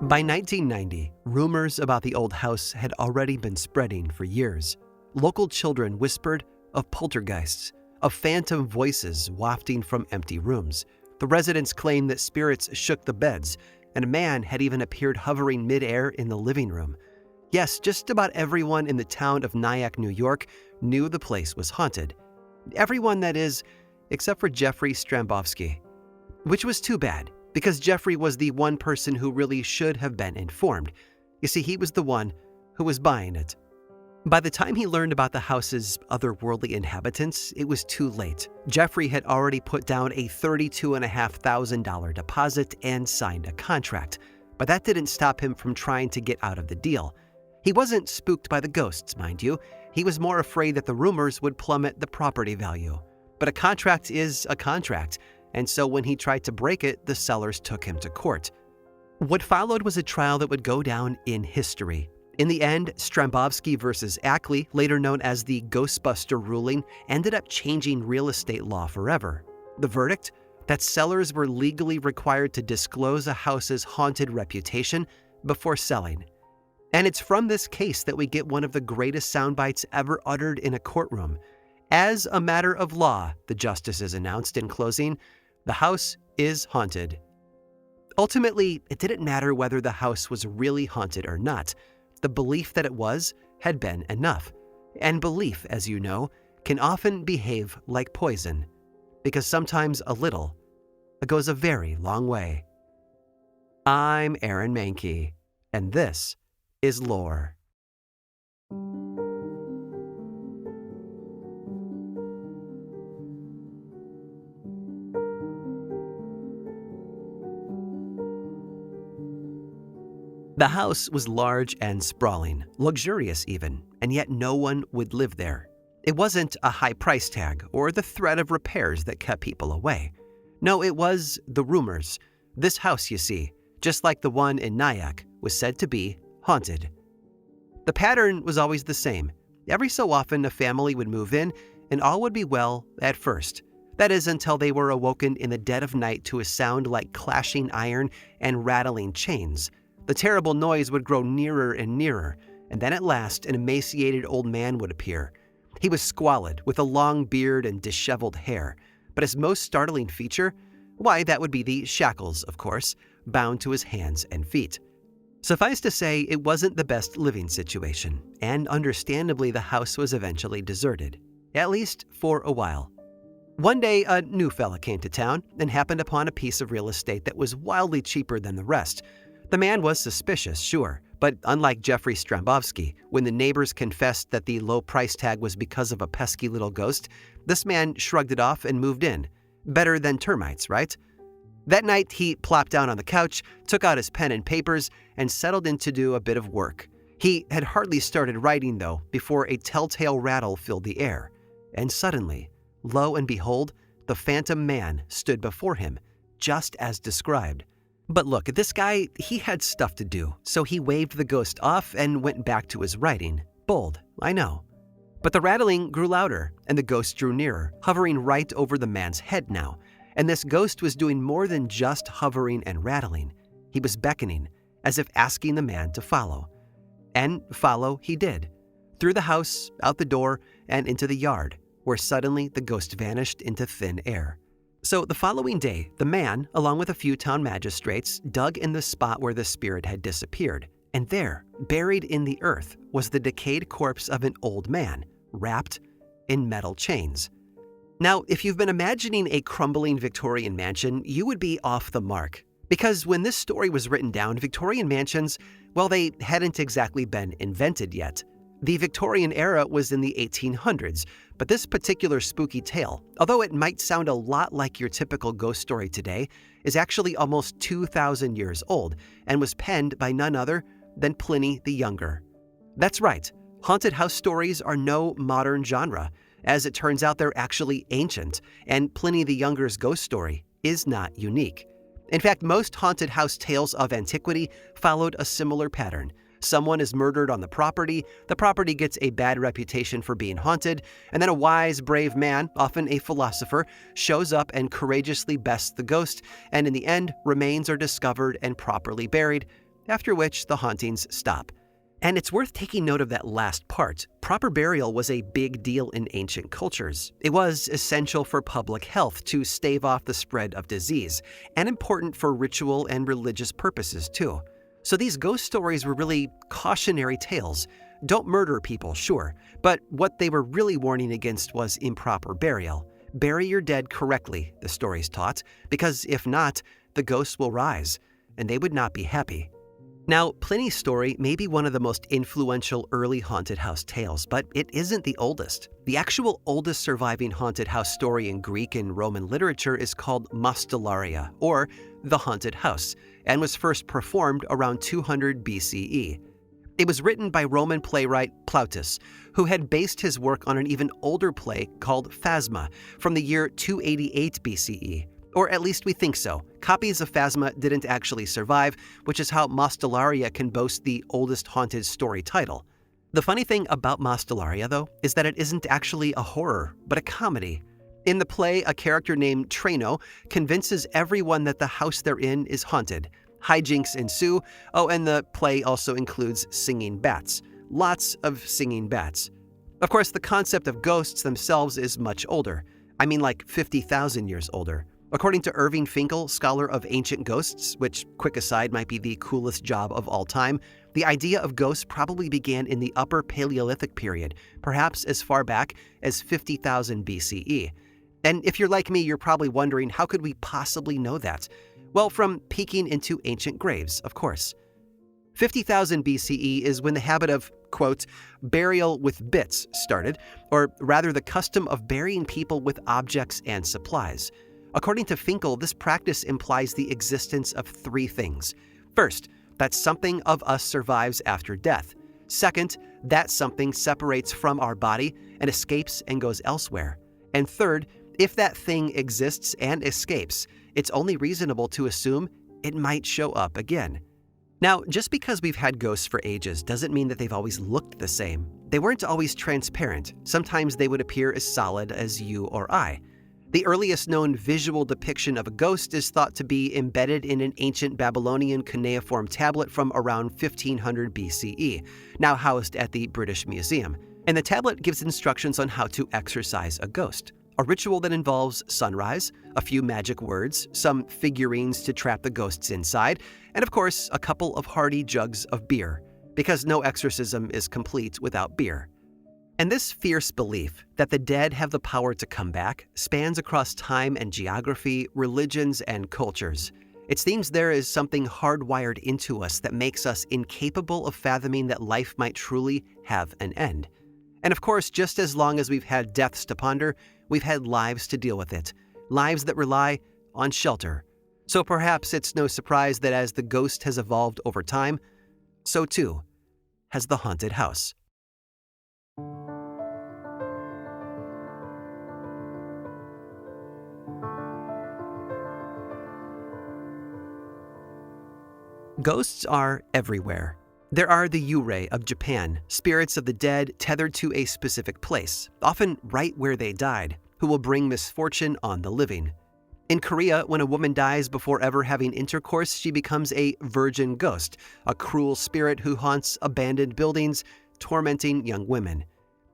By 1990, rumors about the old house had already been spreading for years. Local children whispered of poltergeists, of phantom voices wafting from empty rooms. The residents claimed that spirits shook the beds, and a man had even appeared hovering midair in the living room. Yes, just about everyone in the town of Nyack, New York, knew the place was haunted. Everyone, that is, except for Jeffrey Strambovsky. Which was too bad, because Jeffrey was the one person who really should have been informed. You see, he was the one who was buying it. By the time he learned about the house's otherworldly inhabitants, it was too late. Jeffrey had already put down a $32,500 deposit and signed a contract, but that didn't stop him from trying to get out of the deal. He wasn't spooked by the ghosts, mind you. He was more afraid that the rumors would plummet the property value. But a contract is a contract, and so when he tried to break it, the sellers took him to court. What followed was a trial that would go down in history. In the end, Strambovsky versus Ackley, later known as the Ghostbuster ruling, ended up changing real estate law forever. The verdict? That sellers were legally required to disclose a house's haunted reputation before selling. And it's from this case that we get one of the greatest sound bites ever uttered in a courtroom. As a matter of law, the justices announced in closing, the house is haunted. Ultimately, it didn't matter whether the house was really haunted or not. The belief that it was had been enough. And belief, as you know, can often behave like poison, because sometimes a little goes a very long way. I'm Aaron Mahnke, and this is Lore. The house was large and sprawling, luxurious even, and yet no one would live there. It wasn't a high price tag or the threat of repairs that kept people away. No, it was the rumors. This house, you see, just like the one in Nyack, was said to be haunted. The pattern was always the same. Every so often, a family would move in, and all would be well at first. That is, until they were awoken in the dead of night to a sound like clashing iron and rattling chains. The terrible noise would grow nearer and nearer, and then at last an emaciated old man would appear. He was squalid, with a long beard and disheveled hair, but his most startling feature? Why, that would be the shackles, of course, bound to his hands and feet. Suffice to say, it wasn't the best living situation, and understandably the house was eventually deserted, at least for a while. One day, a new fella came to town and happened upon a piece of real estate that was wildly cheaper than the rest. The man was suspicious, sure, but unlike Jeffrey Strambovsky, when the neighbors confessed that the low price tag was because of a pesky little ghost, this man shrugged it off and moved in. Better than termites, right? That night, he plopped down on the couch, took out his pen and papers, and settled in to do a bit of work. He had hardly started writing, though, before a telltale rattle filled the air. And suddenly, lo and behold, the phantom man stood before him, just as described. But look, this guy, he had stuff to do, so he waved the ghost off and went back to his writing. Bold, I know. But the rattling grew louder, and the ghost drew nearer, hovering right over the man's head now. And this ghost was doing more than just hovering and rattling. He was beckoning, as if asking the man to follow. And follow he did. Through the house, out the door, and into the yard, where suddenly the ghost vanished into thin air. So the following day, the man, along with a few town magistrates, dug in the spot where the spirit had disappeared. And there, buried in the earth, was the decayed corpse of an old man, wrapped in metal chains. Now, if you've been imagining a crumbling Victorian mansion, you would be off the mark. Because when this story was written down, Victorian mansions, well, they hadn't exactly been invented yet. The Victorian era was in the 1800s, but this particular spooky tale, although it might sound a lot like your typical ghost story today, is actually almost 2,000 years old and was penned by none other than Pliny the Younger. That's right, haunted house stories are no modern genre. As it turns out, they're actually ancient, and Pliny the Younger's ghost story is not unique. In fact, most haunted house tales of antiquity followed a similar pattern. Someone is murdered on the property gets a bad reputation for being haunted, and then a wise, brave man, often a philosopher, shows up and courageously bests the ghost, and in the end, remains are discovered and properly buried, after which the hauntings stop. And it's worth taking note of that last part. Proper burial was a big deal in ancient cultures. It was essential for public health to stave off the spread of disease, and important for ritual and religious purposes too. So these ghost stories were really cautionary tales. Don't murder people, sure, but what they were really warning against was improper burial. Bury your dead correctly, the stories taught, because if not, the ghosts will rise, and they would not be happy. Now, Pliny's story may be one of the most influential early haunted house tales, but it isn't the oldest. The actual oldest surviving haunted house story in Greek and Roman literature is called Mostellaria, or The Haunted House, and was first performed around 200 BCE. It was written by Roman playwright Plautus, who had based his work on an even older play called Phasma from the year 288 BCE. Or at least we think so. Copies of Phasma didn't actually survive, which is how Mostellaria can boast the oldest haunted story title. The funny thing about Mostellaria, though, is that it isn't actually a horror, but a comedy. In the play, a character named Treno convinces everyone that the house they're in is haunted. Hijinks ensue. Oh, and the play also includes singing bats. Lots of singing bats. Of course, the concept of ghosts themselves is much older. I mean like 50,000 years older. According to Irving Finkel, scholar of ancient ghosts, which, quick aside, might be the coolest job of all time, the idea of ghosts probably began in the Upper Paleolithic period, perhaps as far back as 50,000 BCE. And if you're like me, you're probably wondering, how could we possibly know that? Well, from peeking into ancient graves, of course. 50,000 BCE is when the habit of, quote, burial with bits started, or rather the custom of burying people with objects and supplies. According to Finkel, this practice implies the existence of three things. First, that something of us survives after death. Second, that something separates from our body and escapes and goes elsewhere. And third, if that thing exists and escapes, it's only reasonable to assume it might show up again. Now, just because we've had ghosts for ages doesn't mean that they've always looked the same. They weren't always transparent. Sometimes they would appear as solid as you or I. The earliest known visual depiction of a ghost is thought to be embedded in an ancient Babylonian cuneiform tablet from around 1500 BCE, now housed at the British Museum. And the tablet gives instructions on how to exorcise a ghost. A ritual that involves sunrise, a few magic words, some figurines to trap the ghosts inside, and of course, a couple of hearty jugs of beer, because no exorcism is complete without beer. And this fierce belief that the dead have the power to come back spans across time and geography, religions, and cultures. It seems there is something hardwired into us that makes us incapable of fathoming that life might truly have an end. And of course, just as long as we've had deaths to ponder, we've had lives to deal with it, lives that rely on shelter. So perhaps it's no surprise that as the ghost has evolved over time, so too has the haunted house. Ghosts are everywhere. There are the yurei of Japan, spirits of the dead tethered to a specific place, often right where they died, who will bring misfortune on the living. In Korea, when a woman dies before ever having intercourse, she becomes a virgin ghost, a cruel spirit who haunts abandoned buildings, tormenting young women.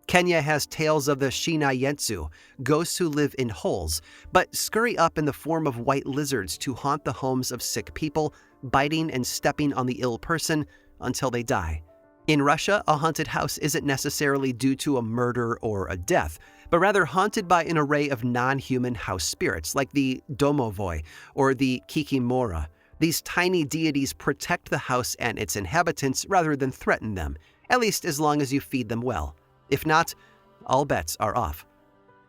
Kenya has tales of the Shinai-yetsu, ghosts who live in holes, but scurry up in the form of white lizards to haunt the homes of sick people, biting and stepping on the ill person until they die. In Russia, a haunted house isn't necessarily due to a murder or a death, but rather haunted by an array of non-human house spirits like the domovoi or the kikimora. These tiny deities protect the house and its inhabitants rather than threaten them, at least as long as you feed them well. If not, all bets are off.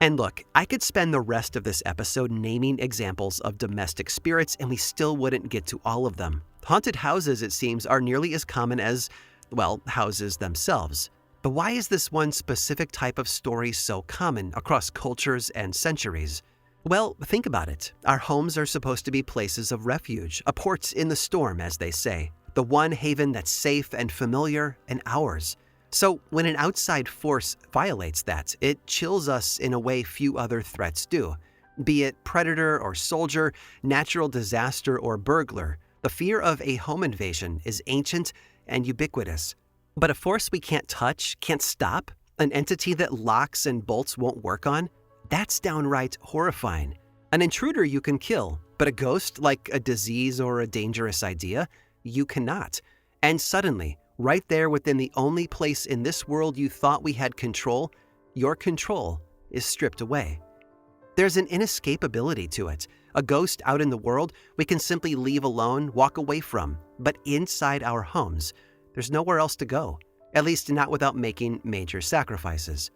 And look, I could spend the rest of this episode naming examples of domestic spirits and we still wouldn't get to all of them. Haunted houses, it seems, are nearly as common as, well, houses themselves. But why is this one specific type of story so common across cultures and centuries? Well, think about it. Our homes are supposed to be places of refuge, a port in the storm, as they say, the one haven that's safe and familiar and ours. So when an outside force violates that, it chills us in a way few other threats do. Be it predator or soldier, natural disaster or burglar, The fear of a home invasion is ancient and ubiquitous. But a force we can't touch, can't stop, an entity that locks and bolts won't work on, that's downright horrifying. An intruder you can kill, but a ghost, like a disease or a dangerous idea, you cannot. And suddenly, right there within the only place in this world you thought we had control, your control is stripped away. There's an inescapability to it. A ghost out in the world we can simply leave alone, walk away from, but inside our homes, there's nowhere else to go, at least not without making major sacrifices.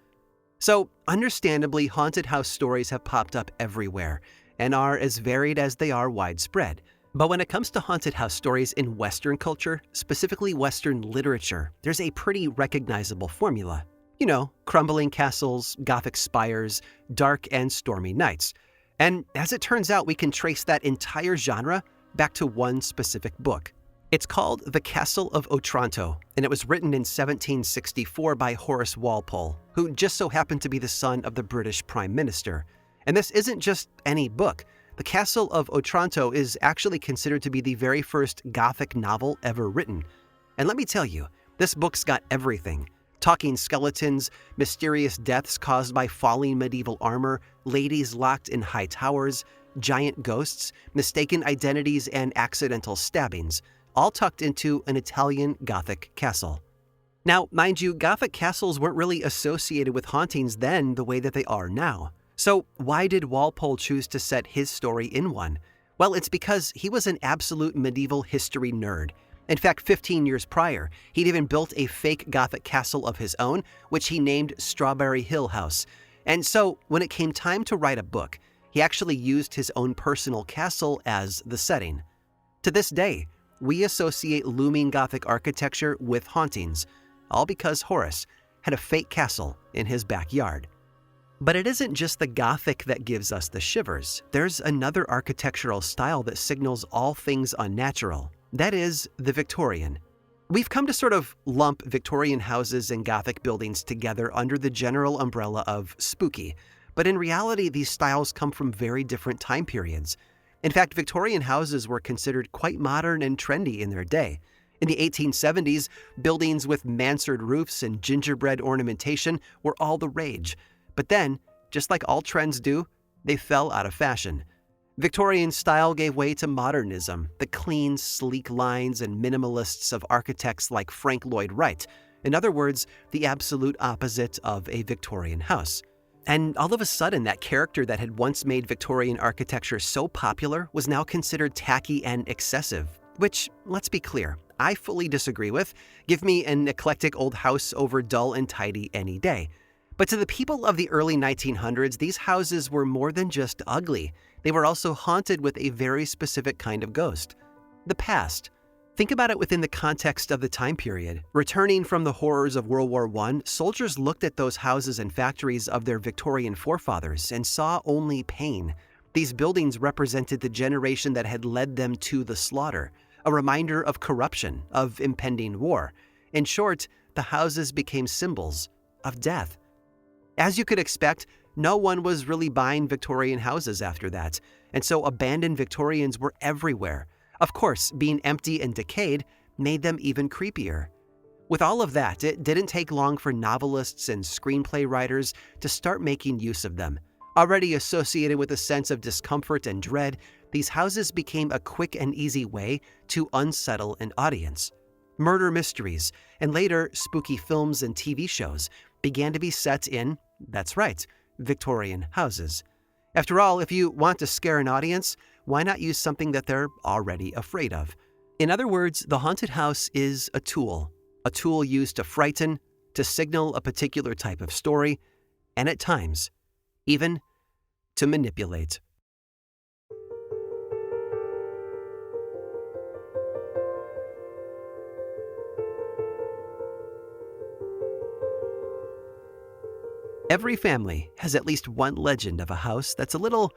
So, understandably, haunted house stories have popped up everywhere and are as varied as they are widespread. But when it comes to haunted house stories in Western culture, specifically Western literature, there's a pretty recognizable formula. You know, crumbling castles, Gothic spires, dark and stormy nights. And as it turns out, we can trace that entire genre back to one specific book. It's called The Castle of Otranto, and it was written in 1764 by Horace Walpole, who just so happened to be the son of the British Prime Minister. And this isn't just any book. The Castle of Otranto is actually considered to be the very first Gothic novel ever written. And let me tell you, this book's got everything. Talking skeletons, mysterious deaths caused by falling medieval armor, ladies locked in high towers, giant ghosts, mistaken identities, and accidental stabbings, all tucked into an Italian Gothic castle. Now, mind you, Gothic castles weren't really associated with hauntings then the way that they are now. So why did Walpole choose to set his story in one? Well, it's because he was an absolute medieval history nerd. In fact, 15 years prior, he'd even built a fake Gothic castle of his own, which he named Strawberry Hill House. And so, when it came time to write a book, he actually used his own personal castle as the setting. To this day, we associate looming Gothic architecture with hauntings, all because Horace had a fake castle in his backyard. But it isn't just the Gothic that gives us the shivers. There's another architectural style that signals all things unnatural. That is the Victorian. We've come to sort of lump Victorian houses and Gothic buildings together under the general umbrella of spooky, but in reality these styles come from very different time periods. In fact, Victorian houses were considered quite modern and trendy in their day. In the 1870s, buildings with mansard roofs and gingerbread ornamentation were all the rage. But then, just like all trends do, they fell out of fashion. Victorian style gave way to modernism, the clean, sleek lines and minimalists of architects like Frank Lloyd Wright. In other words, the absolute opposite of a Victorian house. And all of a sudden, that character that had once made Victorian architecture so popular was now considered tacky and excessive, which, let's be clear, I fully disagree with. Give me an eclectic old house over dull and tidy any day. But to the people of the early 1900s, these houses were more than just ugly. They were also haunted with a very specific kind of ghost. The past. Think about it within the context of the time period. Returning from the horrors of World War I, soldiers looked at those houses and factories of their Victorian forefathers and saw only pain. These buildings represented the generation that had led them to the slaughter, a reminder of corruption, of impending war. In short, the houses became symbols of death. As you could expect, no one was really buying Victorian houses after that, and so abandoned Victorians were everywhere. Of course, being empty and decayed made them even creepier. With all of that, it didn't take long for novelists and screenplay writers to start making use of them. Already associated with a sense of discomfort and dread, these houses became a quick and easy way to unsettle an audience. Murder mysteries, and later spooky films and TV shows, began to be set in, that's right, Victorian houses. After all, if you want to scare an audience, why not use something that they're already afraid of? In other words, the haunted house is a tool used to frighten, to signal a particular type of story, and at times, even to manipulate. Every family has at least one legend of a house that's a little,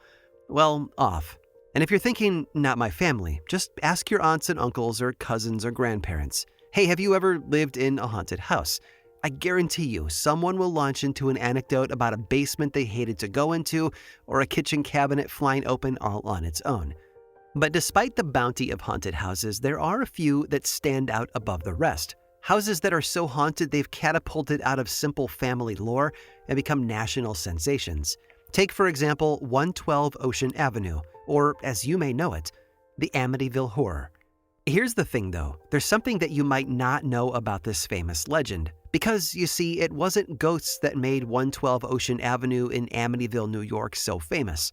well, off. And if you're thinking, not my family, just ask your aunts and uncles or cousins or grandparents. Hey, have you ever lived in a haunted house? I guarantee you, someone will launch into an anecdote about a basement they hated to go into or a kitchen cabinet flying open all on its own. But despite the bounty of haunted houses, there are a few that stand out above the rest. Houses that are so haunted they've catapulted out of simple family lore and become national sensations. Take, for example, 112 Ocean Avenue, or as you may know it, the Amityville Horror. Here's the thing though, there's something that you might not know about this famous legend. Because, you see, it wasn't ghosts that made 112 Ocean Avenue in Amityville, New York so famous.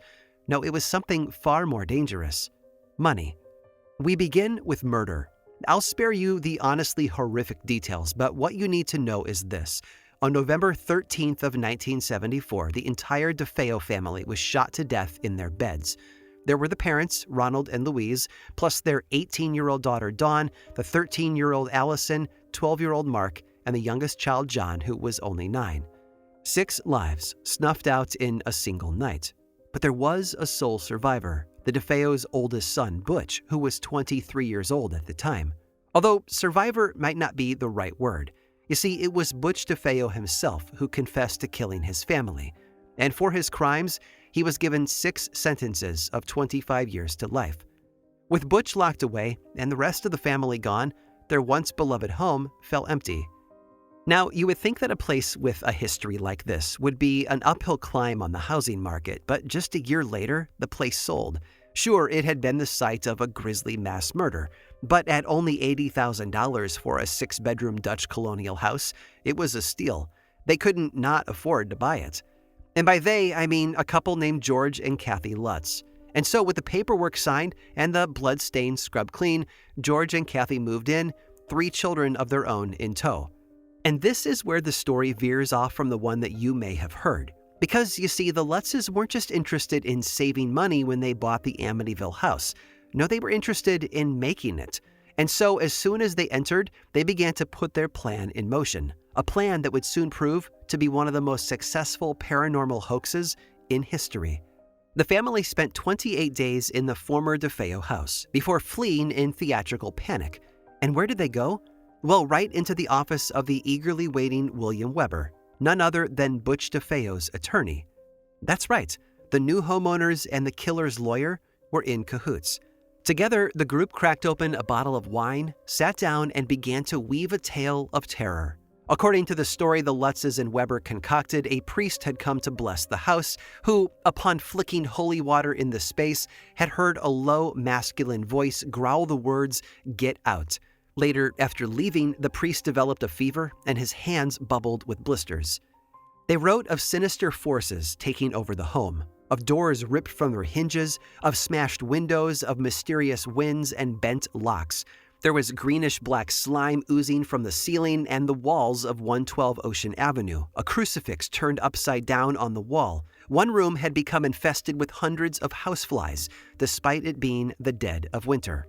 No, it was something far more dangerous. Money. We begin with murder. I'll spare you the honestly horrific details, but what you need to know is this. On November 13th of 1974, the entire DeFeo family was shot to death in their beds. There were the parents, Ronald and Louise, plus their 18-year-old daughter, Dawn, the 13-year-old Allison, 12-year-old Mark, and the youngest child, John, who was only 9. 6 lives snuffed out in a single night. But there was a sole survivor, the DeFeo's oldest son, Butch, who was 23 years old at the time. Although survivor might not be the right word. You see, it was Butch DeFeo himself who confessed to killing his family. And for his crimes, he was given 6 sentences of 25 years to life. With Butch locked away and the rest of the family gone, their once beloved home fell empty. Now, you would think that a place with a history like this would be an uphill climb on the housing market, but just a year later, the place sold. Sure, it had been the site of a grisly mass murder, but at only $80,000 for a 6-bedroom Dutch colonial house, it was a steal. They couldn't not afford to buy it. And by they, I mean a couple named George and Kathy Lutz. And so with the paperwork signed and the blood-stains scrubbed clean, George and Kathy moved in, 3 children of their own in tow. And this is where the story veers off from the one that you may have heard. Because, you see, the Lutzes weren't just interested in saving money when they bought the Amityville house. No, they were interested in making it. And so as soon as they entered, they began to put their plan in motion. A plan that would soon prove to be one of the most successful paranormal hoaxes in history. The family spent 28 days in the former DeFeo house before fleeing in theatrical panic. And where did they go? Well, right into the office of the eagerly waiting William Weber, none other than Butch DeFeo's attorney. That's right, the new homeowners and the killer's lawyer were in cahoots. Together, the group cracked open a bottle of wine, sat down, and began to weave a tale of terror. According to the story the Lutzes and Weber concocted, a priest had come to bless the house, who, upon flicking holy water in the space, had heard a low masculine voice growl the words, "Get out." Later, after leaving, the priest developed a fever and his hands bubbled with blisters. They wrote of sinister forces taking over the home, of doors ripped from their hinges, of smashed windows, of mysterious winds and bent locks. There was greenish-black slime oozing from the ceiling and the walls of 112 Ocean Avenue, a crucifix turned upside down on the wall. One room had become infested with hundreds of houseflies, despite it being the dead of winter.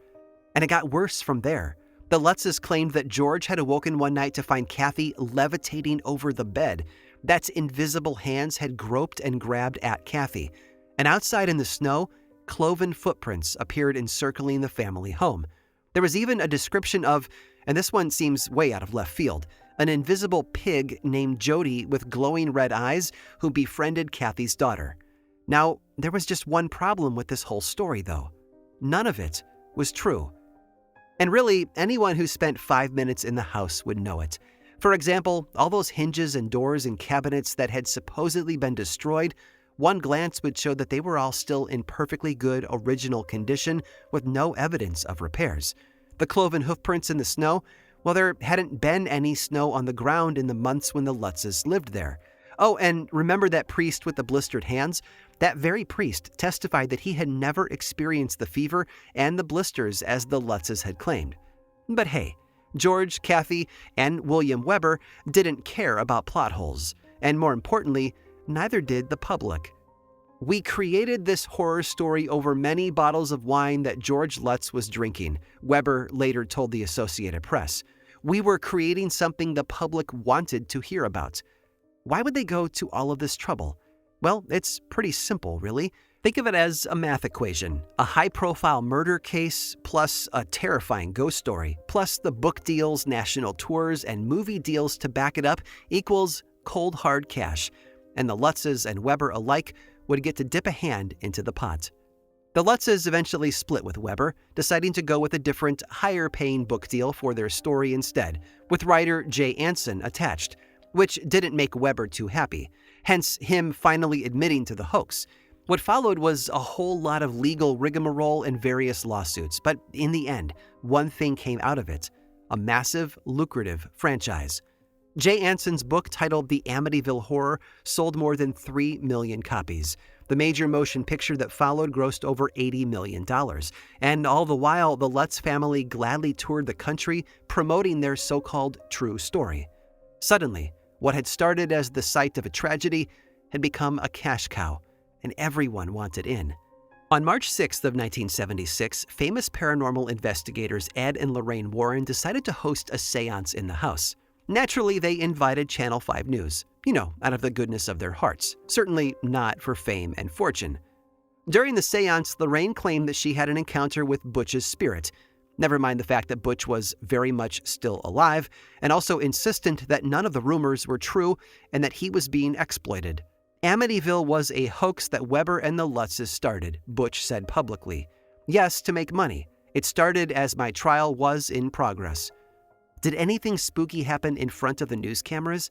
And it got worse from there. The Lutzes claimed that George had awoken one night to find Kathy levitating over the bed, that invisible hands had groped and grabbed at Kathy. And outside in the snow, cloven footprints appeared encircling the family home. There was even a description of, and this one seems way out of left field, an invisible pig named Jody with glowing red eyes who befriended Kathy's daughter. Now, there was just one problem with this whole story, though. None of it was true. And really, anyone who spent 5 minutes in the house would know it. For example, all those hinges and doors and cabinets that had supposedly been destroyed, one glance would show that they were all still in perfectly good original condition with no evidence of repairs. The cloven hoofprints in the snow, well, there hadn't been any snow on the ground in the months when the Lutzes lived there. Oh, and remember that priest with the blistered hands? That very priest testified that he had never experienced the fever and the blisters as the Lutzes had claimed. But hey, George, Kathy, and William Weber didn't care about plot holes, and more importantly, neither did the public. "We created this horror story over many bottles of wine that George Lutz was drinking," Weber later told the Associated Press. "We were creating something the public wanted to hear about." Why would they go to all of this trouble? Well, it's pretty simple, really. Think of it as a math equation. A high-profile murder case, plus a terrifying ghost story, plus the book deals, national tours, and movie deals to back it up equals cold hard cash. And the Lutzes and Weber alike would get to dip a hand into the pot. The Lutzes eventually split with Weber, deciding to go with a different, higher-paying book deal for their story instead, with writer Jay Anson attached, which didn't make Weber too happy, hence him finally admitting to the hoax. What followed was a whole lot of legal rigmarole and various lawsuits, but in the end, one thing came out of it: a massive, lucrative franchise. Jay Anson's book, titled The Amityville Horror, sold more than 3 million copies. The major motion picture that followed grossed over $80 million, and all the while, the Lutz family gladly toured the country promoting their so-called true story. Suddenly, what had started as the site of a tragedy had become a cash cow, and everyone wanted in. On March 6th of 1976, famous paranormal investigators Ed and Lorraine Warren decided to host a seance in the house. Naturally, they invited Channel 5 News, out of the goodness of their hearts, certainly not for fame and fortune. During the seance, Lorraine claimed that she had an encounter with Butch's spirit, never mind the fact that Butch was very much still alive, and also insistent that none of the rumors were true and that he was being exploited. Amityville was a hoax that Weber and the Lutzes started, Butch said publicly. Yes, to make money. It started as my trial was in progress. Did anything spooky happen in front of the news cameras?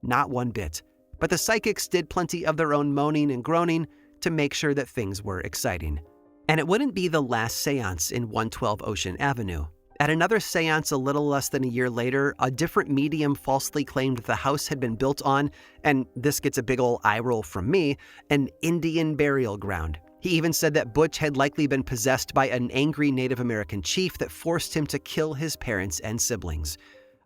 Not one bit. But the psychics did plenty of their own moaning and groaning to make sure that things were exciting. And it wouldn't be the last seance in 112 Ocean Avenue. At another seance a little less than a year later, a different medium falsely claimed the house had been built on, and this gets a big ol' eye roll from me, an Indian burial ground. He even said that Butch had likely been possessed by an angry Native American chief that forced him to kill his parents and siblings.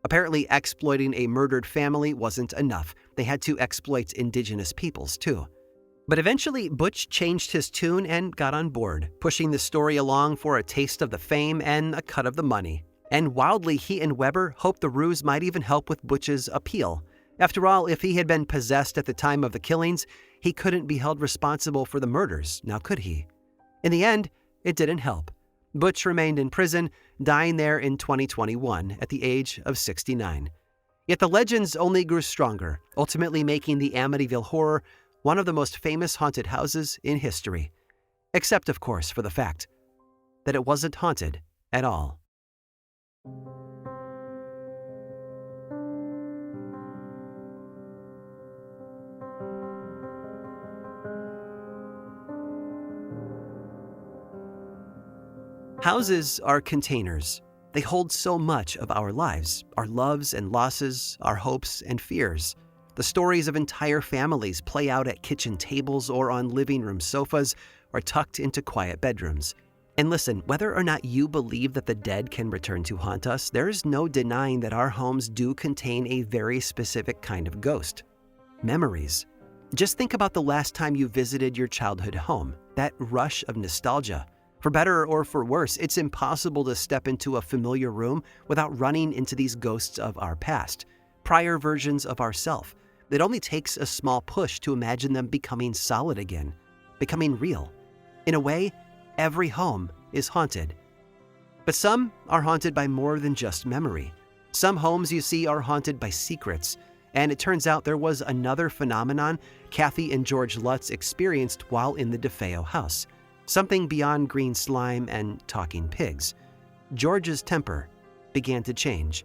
Apparently, exploiting a murdered family wasn't enough. They had to exploit indigenous peoples, too. But eventually, Butch changed his tune and got on board, pushing the story along for a taste of the fame and a cut of the money. And wildly, he and Weber hoped the ruse might even help with Butch's appeal. After all, if he had been possessed at the time of the killings, he couldn't be held responsible for the murders, now could he? In the end, it didn't help. Butch remained in prison, dying there in 2021 at the age of 69. Yet the legends only grew stronger, ultimately making the Amityville Horror one of the most famous haunted houses in history. Except, of course, for the fact that it wasn't haunted at all. Houses are containers. They hold so much of our lives, our loves and losses, our hopes and fears. The stories of entire families play out at kitchen tables or on living room sofas or tucked into quiet bedrooms. And listen, whether or not you believe that the dead can return to haunt us, there is no denying that our homes do contain a very specific kind of ghost. Memories. Just think about the last time you visited your childhood home, that rush of nostalgia. For better or for worse, it's impossible to step into a familiar room without running into these ghosts of our past, prior versions of ourself. It only takes a small push to imagine them becoming solid again, becoming real. In a way, every home is haunted. But some are haunted by more than just memory. Some homes you see are haunted by secrets. And it turns out there was another phenomenon Kathy and George Lutz experienced while in the DeFeo house. Something beyond green slime and talking pigs. George's temper began to change.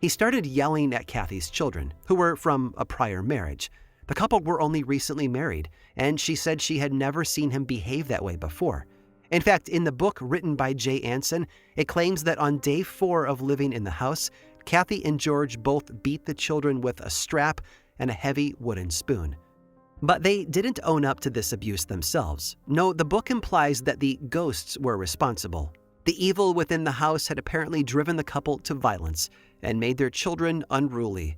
He started yelling at Kathy's children, who were from a prior marriage. The couple were only recently married, and she said she had never seen him behave that way before. In fact, in the book written by Jay Anson, it claims that on day 4 of living in the house, Kathy and George both beat the children with a strap and a heavy wooden spoon. But they didn't own up to this abuse themselves. No, the book implies that the ghosts were responsible. The evil within the house had apparently driven the couple to violence and made their children unruly.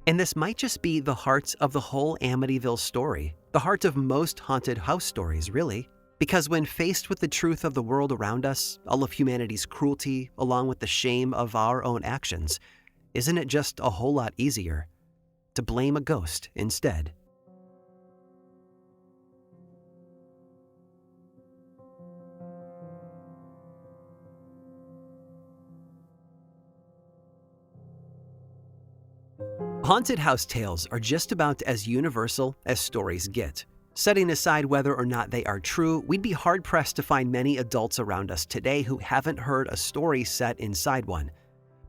And this might just be the heart of the whole Amityville story, the heart of most haunted house stories, really. Because when faced with the truth of the world around us, all of humanity's cruelty, along with the shame of our own actions, isn't it just a whole lot easier to blame a ghost instead? Haunted house tales are just about as universal as stories get. Setting aside whether or not they are true, we'd be hard-pressed to find many adults around us today who haven't heard a story set inside one.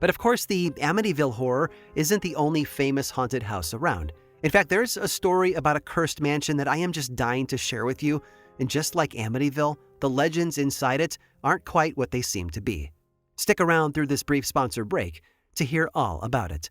But of course, the Amityville horror isn't the only famous haunted house around. In fact, there's a story about a cursed mansion that I am just dying to share with you, and just like Amityville, the legends inside it aren't quite what they seem to be. Stick around through this brief sponsor break to hear all about it.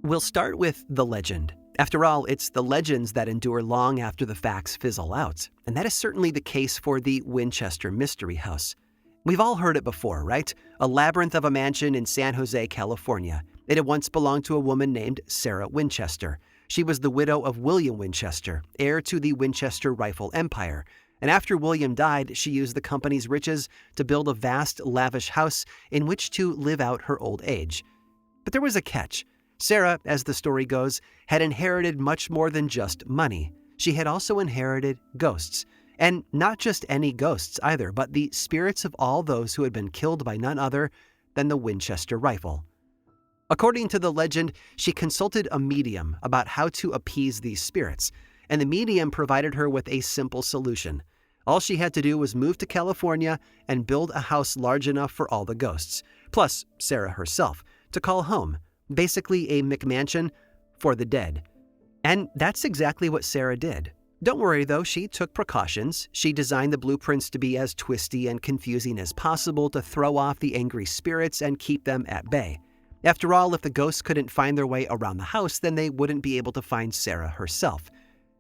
We'll start with the legend. After all, it's the legends that endure long after the facts fizzle out, and that is certainly the case for the Winchester Mystery House. We've all heard it before, right? A labyrinth of a mansion in San Jose, California. It had once belonged to a woman named Sarah Winchester. She was the widow of William Winchester, heir to the Winchester rifle empire. And after William died, she used the company's riches to build a vast, lavish house in which to live out her old age. But there was a catch. Sarah, as the story goes, had inherited much more than just money. She had also inherited ghosts. And not just any ghosts either, but the spirits of all those who had been killed by none other than the Winchester rifle. According to the legend, she consulted a medium about how to appease these spirits, and the medium provided her with a simple solution. All she had to do was move to California and build a house large enough for all the ghosts, plus Sarah herself, to call home. Basically a McMansion for the dead. And that's exactly what Sarah did. Don't worry though, she took precautions. She designed the blueprints to be as twisty and confusing as possible to throw off the angry spirits and keep them at bay. After all, if the ghosts couldn't find their way around the house, then they wouldn't be able to find Sarah herself.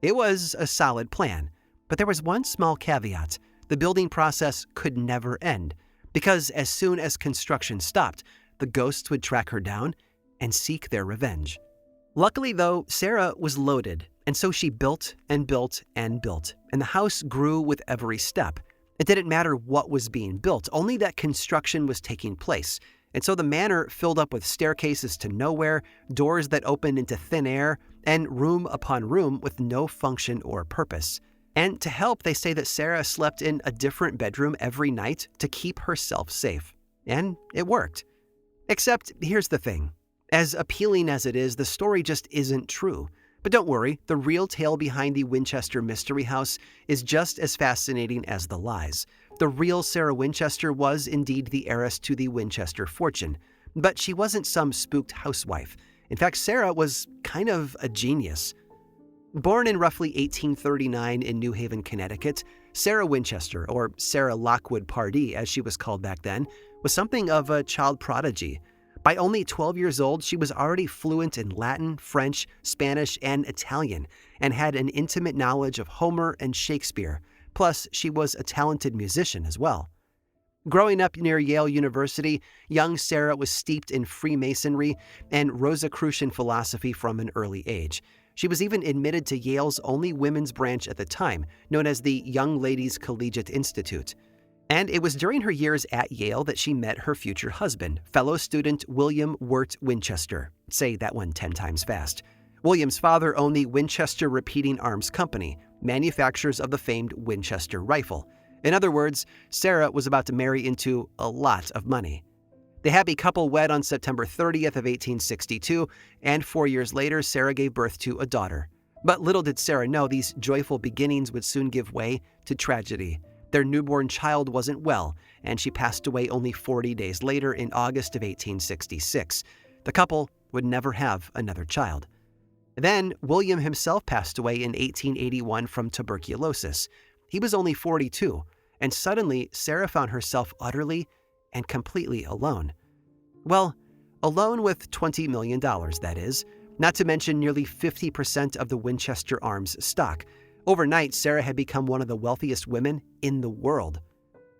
It was a solid plan, but there was one small caveat. The building process could never end, because as soon as construction stopped, the ghosts would track her down and seek their revenge. Luckily though, Sarah was loaded, and so she built and built and built, and the house grew with every step. It didn't matter what was being built, only that construction was taking place, and so the manor filled up with staircases to nowhere, doors that opened into thin air, and room upon room with no function or purpose. And to help, they say that Sarah slept in a different bedroom every night to keep herself safe. And it worked. Except, here's the thing. As appealing as it is, the story just isn't true. But don't worry, the real tale behind the Winchester Mystery House is just as fascinating as the lies. The real Sarah Winchester was indeed the heiress to the Winchester fortune, but she wasn't some spooked housewife. In fact, Sarah was kind of a genius. Born in roughly 1839 in New Haven, Connecticut, Sarah Winchester, or Sarah Lockwood Pardee as she was called back then, was something of a child prodigy. By only 12 years old, she was already fluent in Latin, French, Spanish, and Italian, and had an intimate knowledge of Homer and Shakespeare. Plus, she was a talented musician as well. Growing up near Yale University, young Sarah was steeped in Freemasonry and Rosicrucian philosophy from an early age. She was even admitted to Yale's only women's branch at the time, known as the Young Ladies Collegiate Institute. And it was during her years at Yale that she met her future husband, fellow student William Wirt Winchester. Say that one 10 times fast. William's father owned the Winchester Repeating Arms Company, manufacturers of the famed Winchester rifle. In other words, Sarah was about to marry into a lot of money. The happy couple wed on September 30th of 1862, and 4 years later, Sarah gave birth to a daughter. But little did Sarah know these joyful beginnings would soon give way to tragedy. Their newborn child wasn't well, and she passed away only 40 days later in August of 1866. The couple would never have another child. Then, William himself passed away in 1881 from tuberculosis. He was only 42, and suddenly Sarah found herself utterly and completely alone. Well, alone with $20 million, that is, not to mention nearly 50% of the Winchester Arms stock. Overnight, Sarah had become one of the wealthiest women in the world.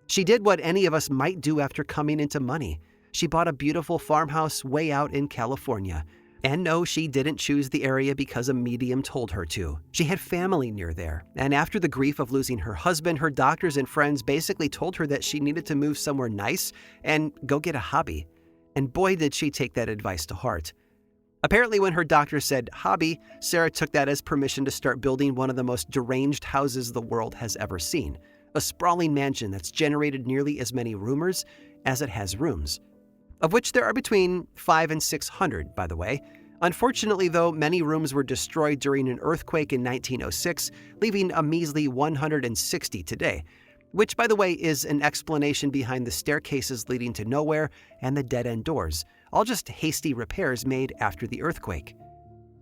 She did what any of us might do after coming into money. She bought a beautiful farmhouse way out in California. And no, she didn't choose the area because a medium told her to. She had family near there, and after the grief of losing her husband, her doctors and friends basically told her that she needed to move somewhere nice and go get a hobby. And boy, did she take that advice to heart. Apparently, when her doctor said hobby, Sarah took that as permission to start building one of the most deranged houses the world has ever seen, a sprawling mansion that's generated nearly as many rumors as it has rooms, of which there are between 500 and 600, by the way. Unfortunately, though, many rooms were destroyed during an earthquake in 1906, leaving a measly 160 today, which, by the way, is an explanation behind the staircases leading to nowhere and the dead-end doors, all just hasty repairs made after the earthquake.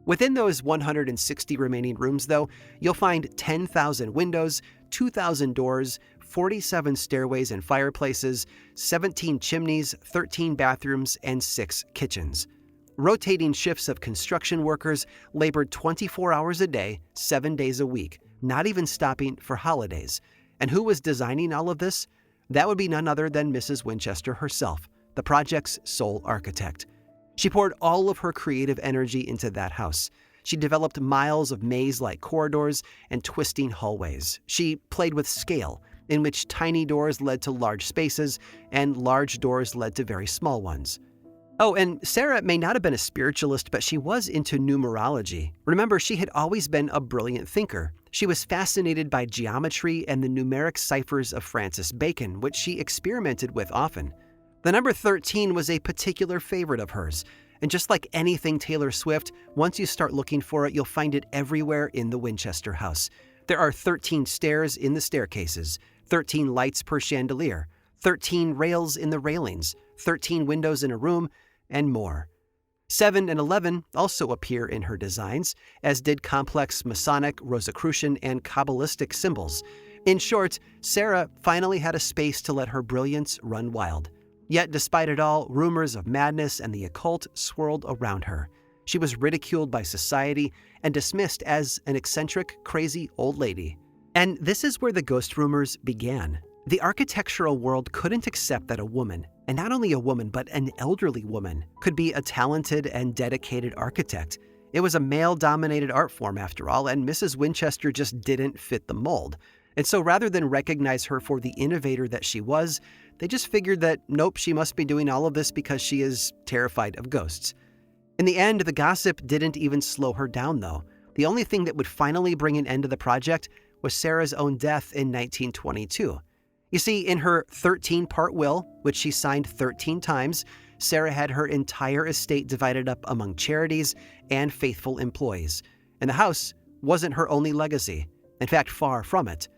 Within those 160 remaining rooms, though, you'll find 10,000 windows, 2,000 doors, 47 stairways and fireplaces, 17 chimneys, 13 bathrooms, and 6 kitchens. Rotating shifts of construction workers labored 24 hours a day, 7 days a week, not even stopping for holidays. And who was designing all of this? That would be none other than Mrs. Winchester herself, the project's sole architect. She poured all of her creative energy into that house. She developed miles of maze-like corridors and twisting hallways. She played with scale, in which tiny doors led to large spaces and large doors led to very small ones. Oh, and Sarah may not have been a spiritualist, but she was into numerology. Remember, she had always been a brilliant thinker. She was fascinated by geometry and the numeric ciphers of Francis Bacon, which she experimented with often. The number 13 was a particular favorite of hers, and just like anything Taylor Swift, once you start looking for it, you'll find it everywhere in the Winchester house. There are 13 stairs in the staircases, 13 lights per chandelier, 13 rails in the railings, 13 windows in a room, and more. 7 and 11 also appear in her designs, as did complex Masonic, Rosicrucian, and Kabbalistic symbols. In short, Sarah finally had a space to let her brilliance run wild. Yet, despite it all, rumors of madness and the occult swirled around her. She was ridiculed by society and dismissed as an eccentric, crazy old lady. And this is where the ghost rumors began. The architectural world couldn't accept that a woman, and not only a woman, but an elderly woman, could be a talented and dedicated architect. It was a male-dominated art form, after all, and Mrs. Winchester just didn't fit the mold. And so rather than recognize her for the innovator that she was, they just figured that, nope, she must be doing all of this because she is terrified of ghosts. In the end, the gossip didn't even slow her down, though. The only thing that would finally bring an end to the project was Sarah's own death in 1922. You see, in her 13-part will, which she signed 13 times, Sarah had her entire estate divided up among charities and faithful employees. And the house wasn't her only legacy. In fact, far from it.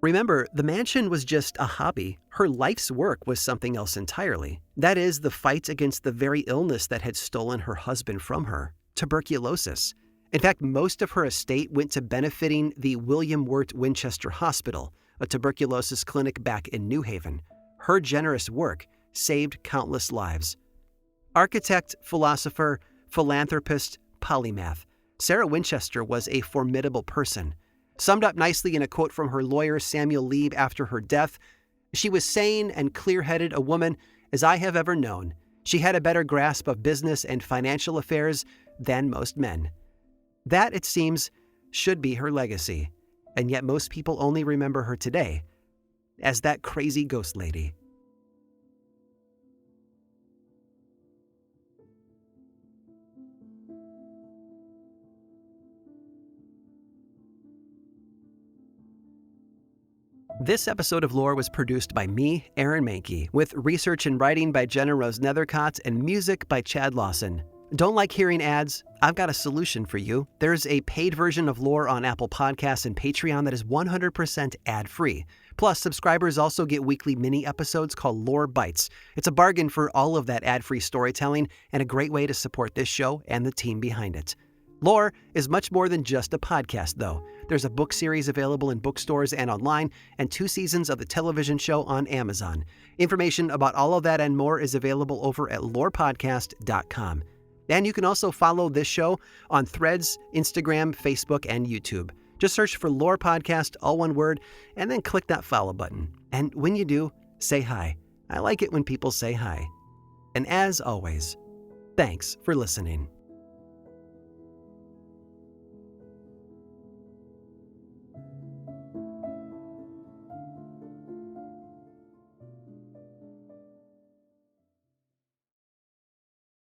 Remember, the mansion was just a hobby. Her life's work was something else entirely. That is, the fight against the very illness that had stolen her husband from her, tuberculosis. In fact, most of her estate went to benefiting the William Wirt Winchester Hospital, a tuberculosis clinic back in New Haven. Her generous work saved countless lives. Architect, philosopher, philanthropist, polymath, Sarah Winchester was a formidable person. Summed up nicely in a quote from her lawyer Samuel Lieb after her death, "She was sane and clear-headed a woman as I have ever known. She had a better grasp of business and financial affairs than most men." That, it seems, should be her legacy. And yet most people only remember her today as that crazy ghost lady. This episode of Lore was produced by me, Aaron Mahnke, with research and writing by Jenna Rose Nethercott and music by Chad Lawson. Don't like hearing ads? I've got a solution for you. There's a paid version of Lore on Apple Podcasts and Patreon that is 100% ad-free. Plus, subscribers also get weekly mini episodes called Lore Bites. It's a bargain for all of that ad-free storytelling and a great way to support this show and the team behind it. Lore is much more than just a podcast, though. There's a book series available in bookstores and online, and 2 seasons of the television show on Amazon. Information about all of that and more is available over at lorepodcast.com. And you can also follow this show on Threads, Instagram, Facebook, and YouTube. Just search for Lore Podcast, all one word, and then click that follow button. And when you do, say hi. I like it when people say hi. And as always, thanks for listening.